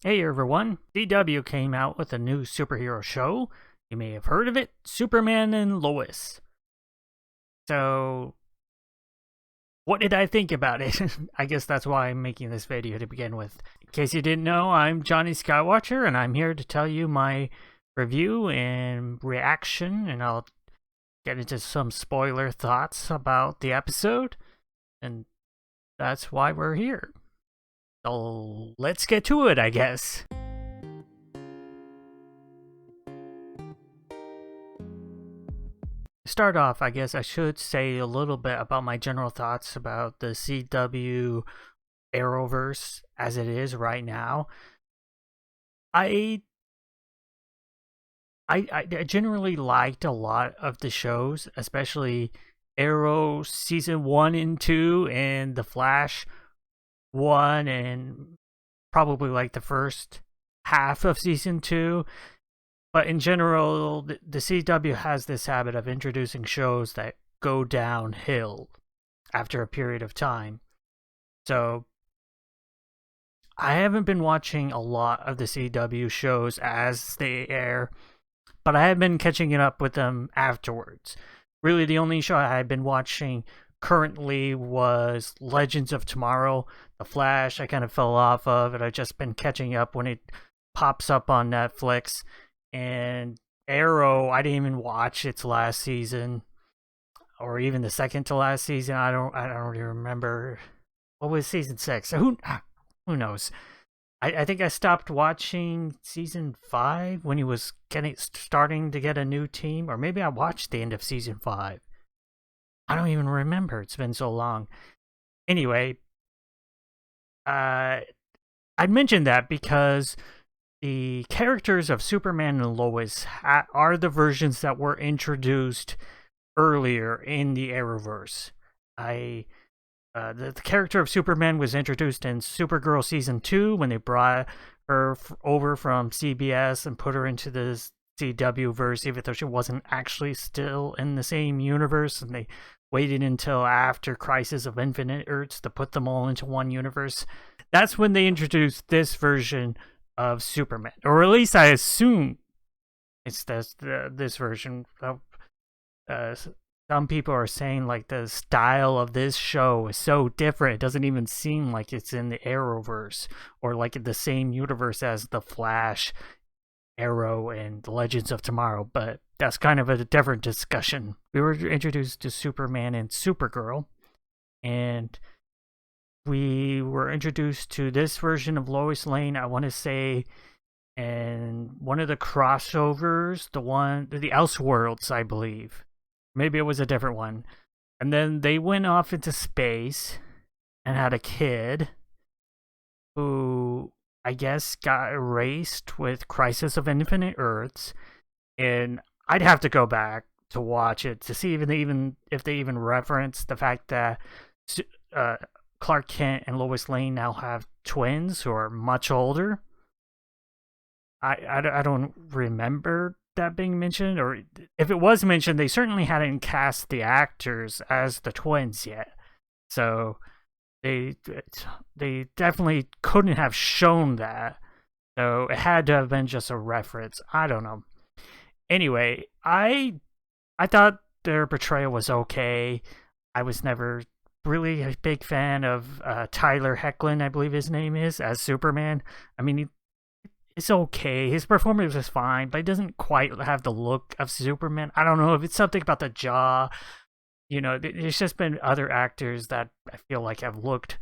Hey everyone, CW came out with a new superhero show. You may have heard of it, Superman and Lois. So, what did I think about it? I guess that's why I'm making this video to begin with. In case you didn't know, I'm Jonny Skywatcher, and I'm here to tell you my review and reaction, and I'll get into some spoiler thoughts about the episode, and that's why we're here. So, let's get to it, I guess. Start off, I guess I should say a little bit about my general thoughts about the CW Arrowverse as it is right now. I generally liked a lot of the shows, especially Arrow season 1 and 2 and The Flash 1 and probably like the first half of season 2. But in general, the CW has this habit of introducing shows that go downhill after a period of time. So I haven't been watching a lot of the CW shows as they air, but I have been catching it up with them afterwards. Really, the only show I have been watching currently was Legends of Tomorrow. The Flash, I kind of fell off of, and I've just been catching up when it pops up on Netflix. And Arrow, I didn't even watch its last season, or even the second to last season. I don't really remember. What was season 6? Who knows? I think I stopped watching season 5 when he was starting to get a new team, or maybe I watched the end of season 5. I don't even remember. It's been so long. Anyway, I mentioned that because the characters of Superman and Lois are the versions that were introduced earlier in the Arrowverse. The character of Superman was introduced in Supergirl season 2 when they brought her over from CBS and put her into the CW verse, even though she wasn't actually still in the same universe, and they waited until after Crisis of Infinite Earths to put them all into one universe. That's when they introduced this version of Superman, or at least I assume it's this version. Some people are saying like the style of this show is so different, it doesn't even seem like it's in the Arrowverse or like in the same universe as the Flash, Arrow, and the Legends of Tomorrow. But that's kind of a different discussion. We were introduced to Superman and Supergirl, and we were introduced to this version of Lois Lane, I want to say, in one of the crossovers, the Elseworlds, I believe. Maybe it was a different one. And then they went off into space and had a kid who, I guess, got erased with Crisis of Infinite Earths. And I'd have to go back to watch it to see if they even reference the fact that Clark Kent and Lois Lane now have twins who are much older. I don't remember that being mentioned, or if it was mentioned, they certainly hadn't cast the actors as the twins yet. So they definitely couldn't have shown that. So it had to have been just a reference. I don't know. Anyway, I thought their portrayal was okay. I was never really a big fan of Tyler Hoechlin, I believe his name is, as Superman. I mean, it's okay. His performance was fine, but he doesn't quite have the look of Superman. I don't know if it's something about the jaw. You know, there's just been other actors that I feel like have looked,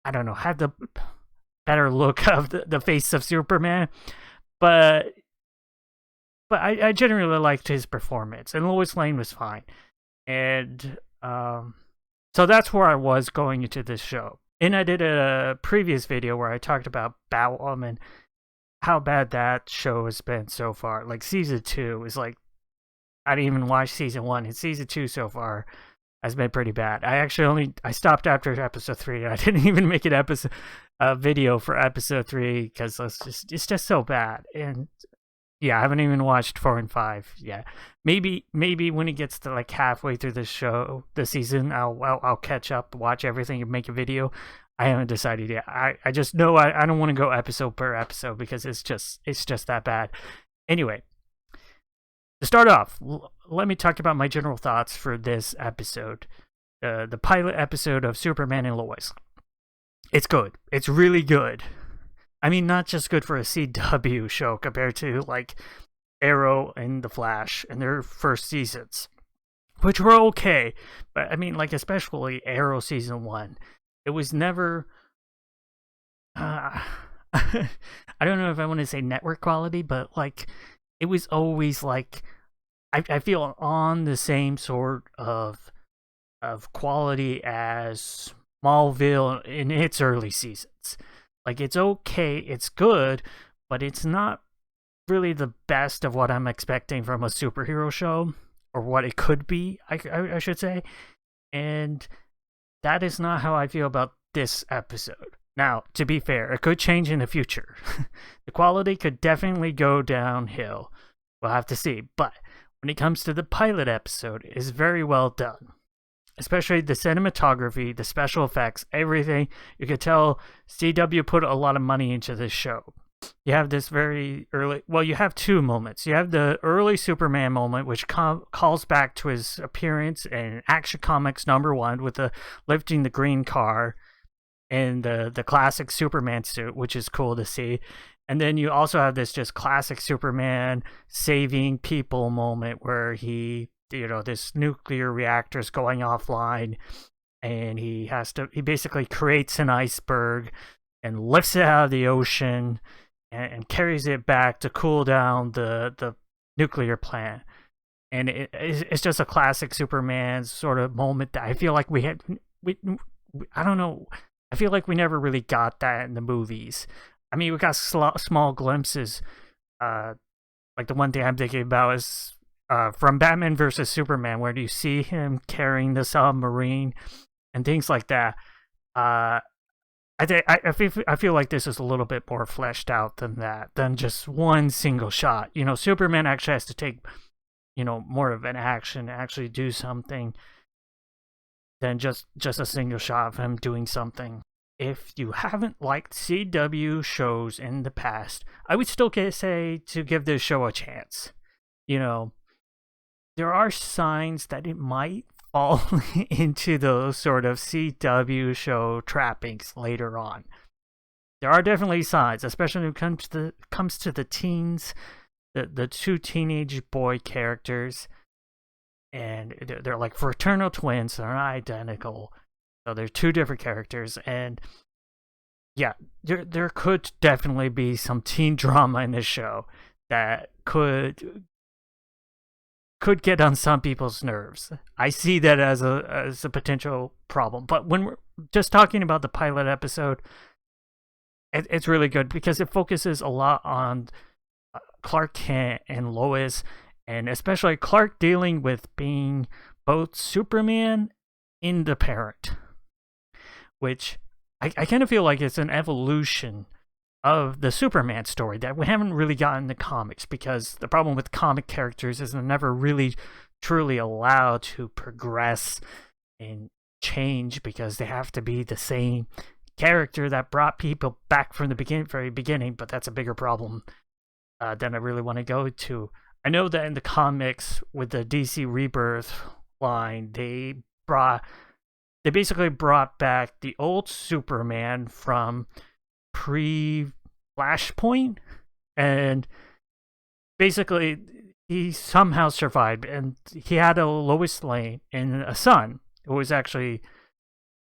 I don't know, have the better look of the face of Superman. But I generally liked his performance, and Lois Lane was fine. And so that's where I was going into this show. And I did a previous video where I talked about Batwoman and how bad that show has been so far. Like season 2 is like, I didn't even watch season 1, and season 2 so far has been pretty bad. I stopped after episode 3. I didn't even make a video for episode 3 because it's just so bad. And yeah, I haven't even watched 4 and 5 yet. Maybe when it gets to like halfway through the season, I'll catch up, watch everything, and make a video. I haven't decided yet. I just know I don't want to go episode per episode because it's just that bad. Anyway, to start off, let me talk about my general thoughts for this episode, the pilot episode of Superman and Lois. It's good. It's really good. I mean, not just good for a CW show compared to like Arrow and The Flash in their first seasons, which were okay. But I mean, like especially Arrow season 1, it was never. I don't know if I want to say network quality, but like it was always like I feel on the same sort of quality as Smallville in its early seasons. Like it's okay, it's good, but it's not really the best of what I'm expecting from a superhero show, or what it could be, I should say. And that is not how I feel about this episode. Now, to be fair, it could change in the future. The quality could definitely go downhill. We'll have to see. But when it comes to the pilot episode, it is very well done. Especially the cinematography, the special effects, everything. You could tell CW put a lot of money into this show. You have this very early, well, you have two moments. You have the early Superman moment, which calls back to his appearance in Action Comics #1 with the lifting the green car and the classic Superman suit, which is cool to see. And then you also have this just classic Superman saving people moment where he, this nuclear reactor is going offline and he basically creates an iceberg and lifts it out of the ocean and carries it back to cool down the nuclear plant. And it's just a classic Superman sort of moment that I feel like we I don't know. I feel like we never really got that in the movies. I mean, we got small glimpses. Like the one thing I'm thinking about is from Batman versus Superman, where do you see him carrying the submarine and things like that. I feel like this is a little bit more fleshed out than that, than just one single shot. Superman actually has to take, more of an action, actually do something than just a single shot of him doing something. If you haven't liked CW shows in the past, I would still say to give this show a chance. There are signs that it might fall into those sort of CW show trappings later on. There are definitely signs, especially when it comes to the teens, the two teenage boy characters, and they're like fraternal twins. They're not identical, so they're two different characters. And yeah, there could definitely be some teen drama in this show that could get on some people's nerves. I see that as a potential problem. But when we're just talking about the pilot episode, it's really good because it focuses a lot on Clark Kent and Lois, and especially Clark dealing with being both Superman and the parent, which I kind of feel like it's an evolution of the Superman story that we haven't really gotten in the comics, because the problem with comic characters is they're never really truly allowed to progress and change, because they have to be the same character that brought people back from the very beginning. But that's a bigger problem than I really want to go to. I know that in the comics with the DC Rebirth line, they basically brought back the old Superman from pre-Flashpoint, and basically he somehow survived, and he had a Lois Lane and a son who was actually,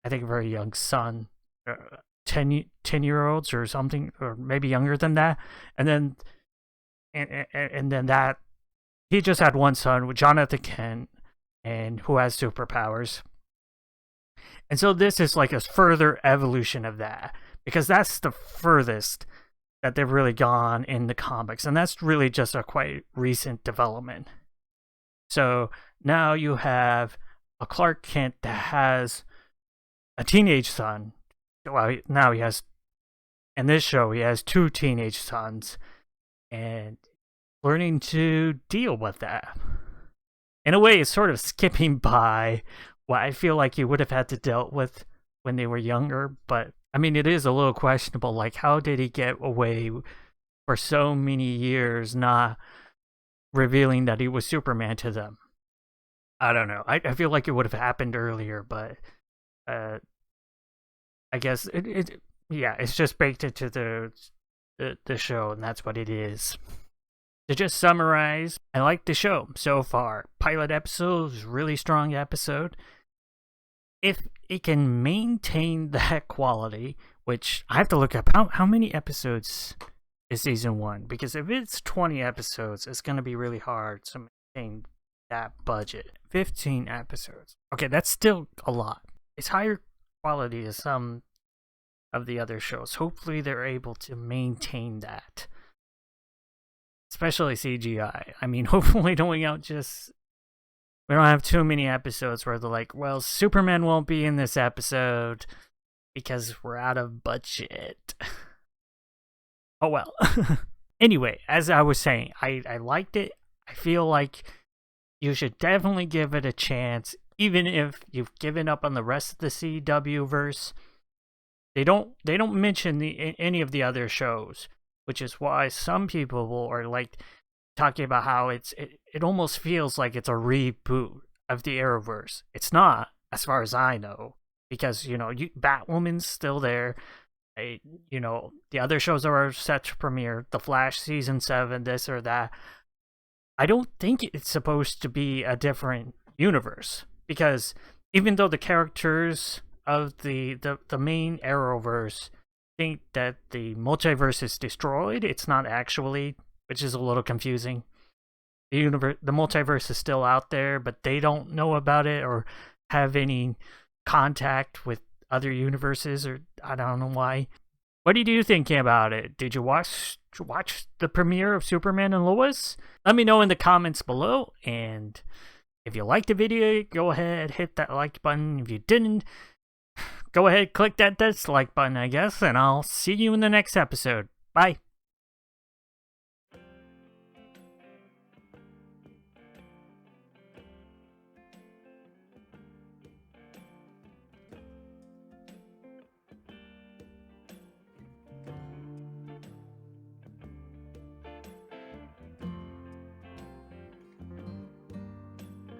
I think, a very young son, 10-year-olds or something, or maybe younger than that. And then that he just had one son with Jonathan Kent, and who has superpowers. And so this is like a further evolution of that, because that's the furthest that they've really gone in the comics, and that's really just a quite recent development. So now you have a Clark Kent that has a teenage son. Well, now he has, in this show, he has two teenage sons, and learning to deal with that. In a way, it's sort of skipping by what I feel like you would have had to deal with when they were younger, but I mean, it is a little questionable. Like, how did he get away for so many years not revealing that he was Superman to them? I don't know. I feel like it would have happened earlier, but I guess it's just baked into the show, and that's what it is. To just summarize, I like the show so far. Pilot episode was a really strong episode. If it can maintain that quality, which I have to look up how many episodes is season 1, because if it's 20 episodes, it's going to be really hard to maintain that budget. 15 episodes. Okay, that's still a lot. It's higher quality than some of the other shows. Hopefully they're able to maintain that. Especially CGI. I mean, hopefully we don't have too many episodes where they're like, well, Superman won't be in this episode because we're out of budget. Oh well. Anyway, as I was saying, I liked it. I feel like you should definitely give it a chance, even if you've given up on the rest of the CW verse. They don't mention any of the other shows, which is why some people are like talking about how it almost feels like it's a reboot of the Arrowverse. It's not, as far as I know, because Batwoman's still there. The other shows are set to premiere. The Flash season 7, this or that. I don't think it's supposed to be a different universe, because even though the characters of the main Arrowverse think that the multiverse is destroyed, it's not actually, which is a little confusing. The multiverse is still out there, but they don't know about it or have any contact with other universes, or I don't know why. What did you think about it? Did you watch the premiere of Superman and Lois? Let me know in the comments below, and if you liked the video, go ahead, hit that like button. If you didn't, go ahead, click that dislike button, I guess, and I'll see you in the next episode. Bye.